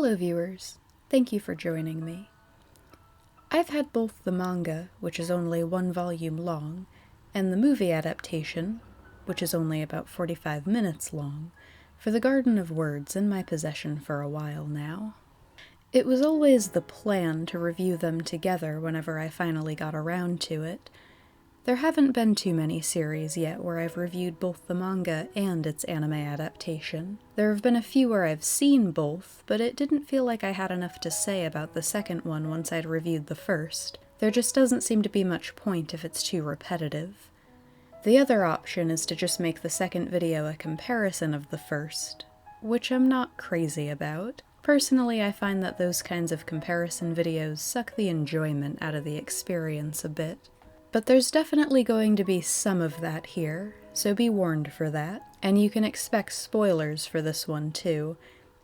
Hello viewers, thank you for joining me. I've had both the manga, which is only 1 volume long, and the movie adaptation, which is only about 45 minutes long, for the Garden of Words in my possession for a while now. It was always the plan to review them together whenever I finally got around to it. There haven't been too many series yet where I've reviewed both the manga and its anime adaptation. There have been a few where I've seen both, but it didn't feel like I had enough to say about the second one once I'd reviewed the first. There just doesn't seem to be much point if it's too repetitive. The other option is to just make the second video a comparison of the first, which I'm not crazy about. Personally, I find that those kinds of comparison videos suck the enjoyment out of the experience a bit. But there's definitely going to be some of that here, so be warned for that. And you can expect spoilers for this one too.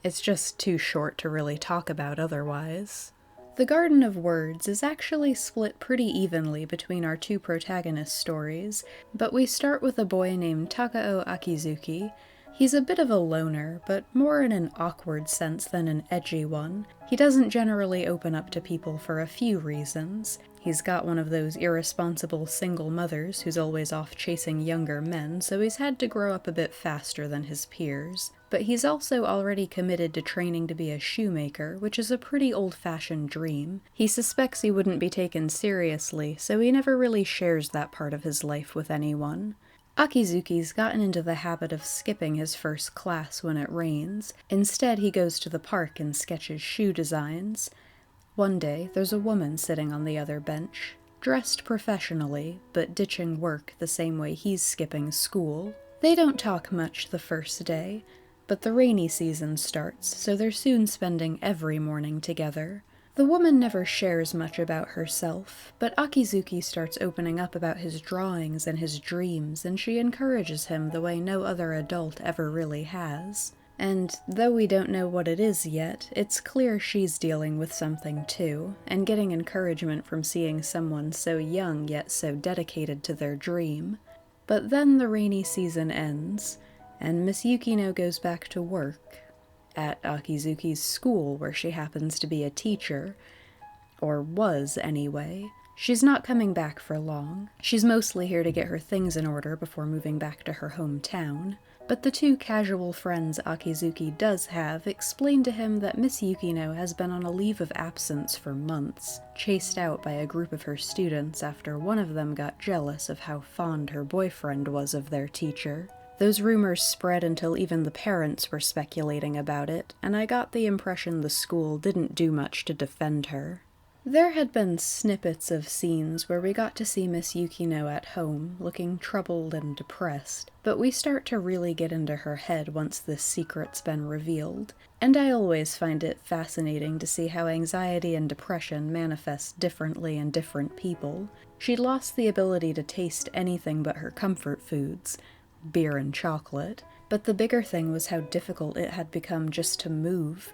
It's just too short to really talk about otherwise. The Garden of Words is actually split pretty evenly between our two protagonist stories, but we start with a boy named Takao Akizuki. He's a bit of a loner, but more in an awkward sense than an edgy one. He doesn't generally open up to people for a few reasons. He's got one of those irresponsible single mothers who's always off chasing younger men, so he's had to grow up a bit faster than his peers. But he's also already committed to training to be a shoemaker, which is a pretty old-fashioned dream. He suspects he wouldn't be taken seriously, so he never really shares that part of his life with anyone. Akizuki's gotten into the habit of skipping his first class when it rains. Instead, he goes to the park and sketches shoe designs. One day, there's a woman sitting on the other bench, dressed professionally, but ditching work the same way he's skipping school. They don't talk much the first day, but the rainy season starts, so they're soon spending every morning together. The woman never shares much about herself, but Akizuki starts opening up about his drawings and his dreams, and she encourages him the way no other adult ever really has. And though we don't know what it is yet, it's clear she's dealing with something too, and getting encouragement from seeing someone so young yet so dedicated to their dream. But then the rainy season ends, and Miss Yukino goes back to work at Akizuki's school, where she happens to be a teacher. Or was, anyway. She's not coming back for long. She's mostly here to get her things in order before moving back to her hometown. But the two casual friends Akizuki does have explain to him that Miss Yukino has been on a leave of absence for months, chased out by a group of her students after one of them got jealous of how fond her boyfriend was of their teacher. Those rumors spread until even the parents were speculating about it, and I got the impression the school didn't do much to defend her. There had been snippets of scenes where we got to see Miss Yukino at home, looking troubled and depressed, but we start to really get into her head once this secret's been revealed, and I always find it fascinating to see how anxiety and depression manifest differently in different people. She'd lost the ability to taste anything but her comfort foods, beer and chocolate, but the bigger thing was how difficult it had become just to move.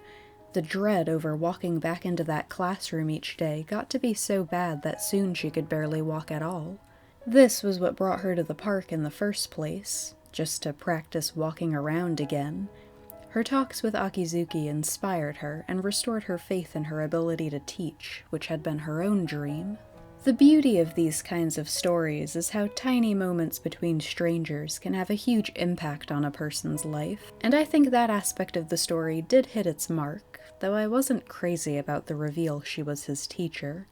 The dread over walking back into that classroom each day got to be so bad that soon she could barely walk at all. This was what brought her to the park in the first place, just to practice walking around again. Her talks with Akizuki inspired her and restored her faith in her ability to teach, which had been her own dream. The beauty of these kinds of stories is how tiny moments between strangers can have a huge impact on a person's life, and I think that aspect of the story did hit its mark, though I wasn't crazy about the reveal she was his teacher.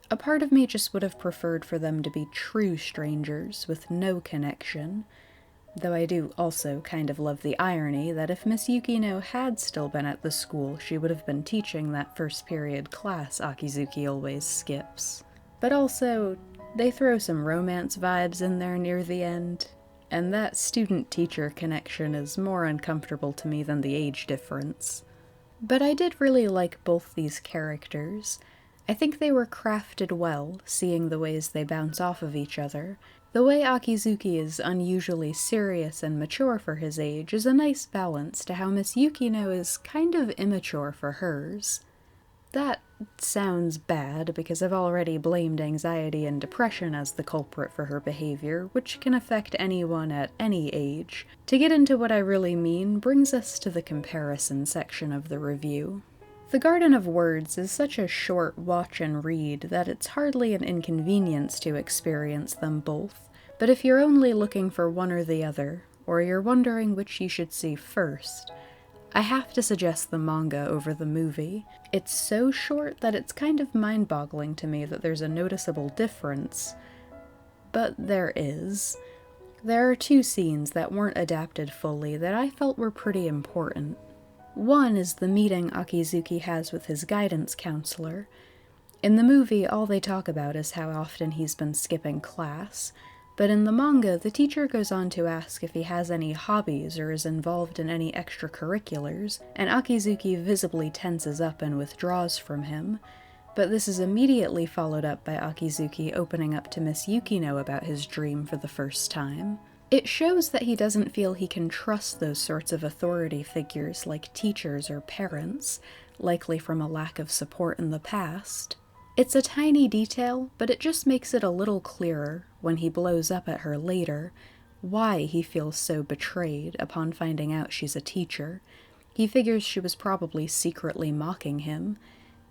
A part of me just would have preferred for them to be true strangers with no connection, though I do also kind of love the irony that if Miss Yukino had still been at the school, she would have been teaching that first period class Akizuki always skips. But also, they throw some romance vibes in there near the end, and that student-teacher connection is more uncomfortable to me than the age difference. But I did really like both these characters. I think they were crafted well, seeing the ways they bounce off of each other. The way Akizuki is unusually serious and mature for his age is a nice balance to how Miss Yukino is kind of immature for hers. That sounds bad because I've already blamed anxiety and depression as the culprit for her behavior, which can affect anyone at any age. To get into what I really mean brings us to the comparison section of the review. The Garden of Words is such a short watch and read that it's hardly an inconvenience to experience them both, but if you're only looking for one or the other, or you're wondering which you should see first, I have to suggest the manga over the movie. It's so short that it's kind of mind-boggling to me that there's a noticeable difference, but there is. There are two scenes that weren't adapted fully that I felt were pretty important. One is the meeting Akizuki has with his guidance counselor. In the movie, all they talk about is how often he's been skipping class, but in the manga, the teacher goes on to ask if he has any hobbies or is involved in any extracurriculars, and Akizuki visibly tenses up and withdraws from him, but this is immediately followed up by Akizuki opening up to Miss Yukino about his dream for the first time. It shows that he doesn't feel he can trust those sorts of authority figures like teachers or parents, likely from a lack of support in the past. It's a tiny detail, but it just makes it a little clearer, when he blows up at her later, why he feels so betrayed upon finding out she's a teacher. He figures she was probably secretly mocking him.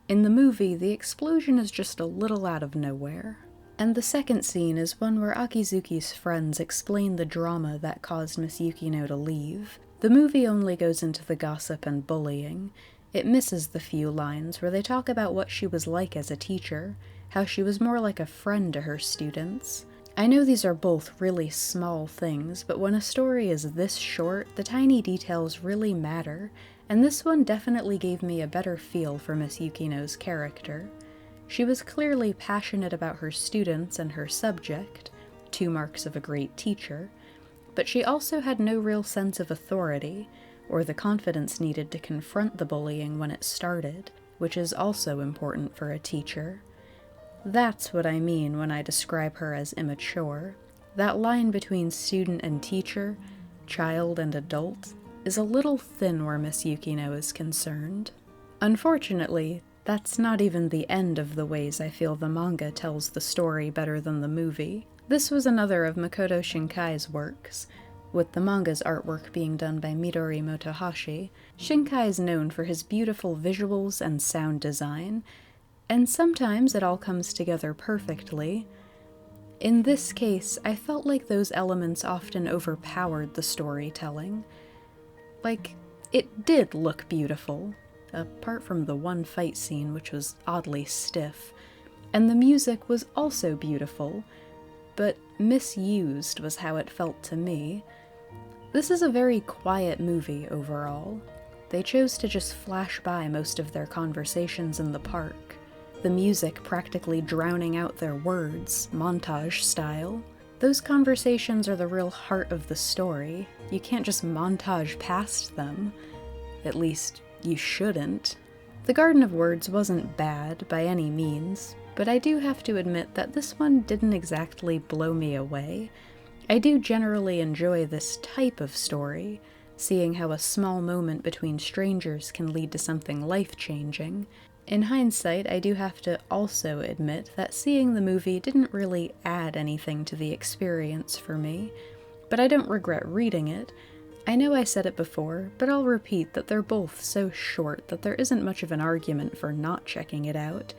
In the movie, the explosion is just a little out of nowhere. And the second scene is one where Akizuki's friends explain the drama that caused Miss Yukino to leave. The movie only goes into the gossip and bullying. It misses the few lines where they talk about what she was like as a teacher, how she was more like a friend to her students. I know these are both really small things, but when a story is this short, the tiny details really matter, and this one definitely gave me a better feel for Miss Yukino's character. She was clearly passionate about her students and her subject, 2 marks of a great teacher, but she also had no real sense of authority, or the confidence needed to confront the bullying when it started, which is also important for a teacher. That's what I mean when I describe her as immature. That line between student and teacher, child and adult, is a little thin where Miss Yukino is concerned. Unfortunately, that's not even the end of the ways I feel the manga tells the story better than the movie. This was another of Makoto Shinkai's works, with the manga's artwork being done by Midori Motohashi. Shinkai is known for his beautiful visuals and sound design, and sometimes it all comes together perfectly. In this case, I felt like those elements often overpowered the storytelling. Like, it did look beautiful, apart from the one fight scene which was oddly stiff, and the music was also beautiful, but misused was how it felt to me. This is a very quiet movie overall. They chose to just flash by most of their conversations in the park, the music practically drowning out their words, montage style. Those conversations are the real heart of the story. You can't just montage past them. At least, you shouldn't. The Garden of Words wasn't bad by any means, but I do have to admit that this one didn't exactly blow me away. I do generally enjoy this type of story, seeing how a small moment between strangers can lead to something life-changing. In hindsight, I do have to also admit that seeing the movie didn't really add anything to the experience for me, but I don't regret reading it. I know I said it before, but I'll repeat that they're both so short that there isn't much of an argument for not checking it out.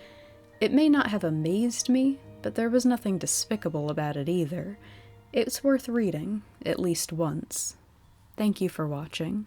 It may not have amazed me, but there was nothing despicable about it either. It's worth reading, at least once. Thank you for watching.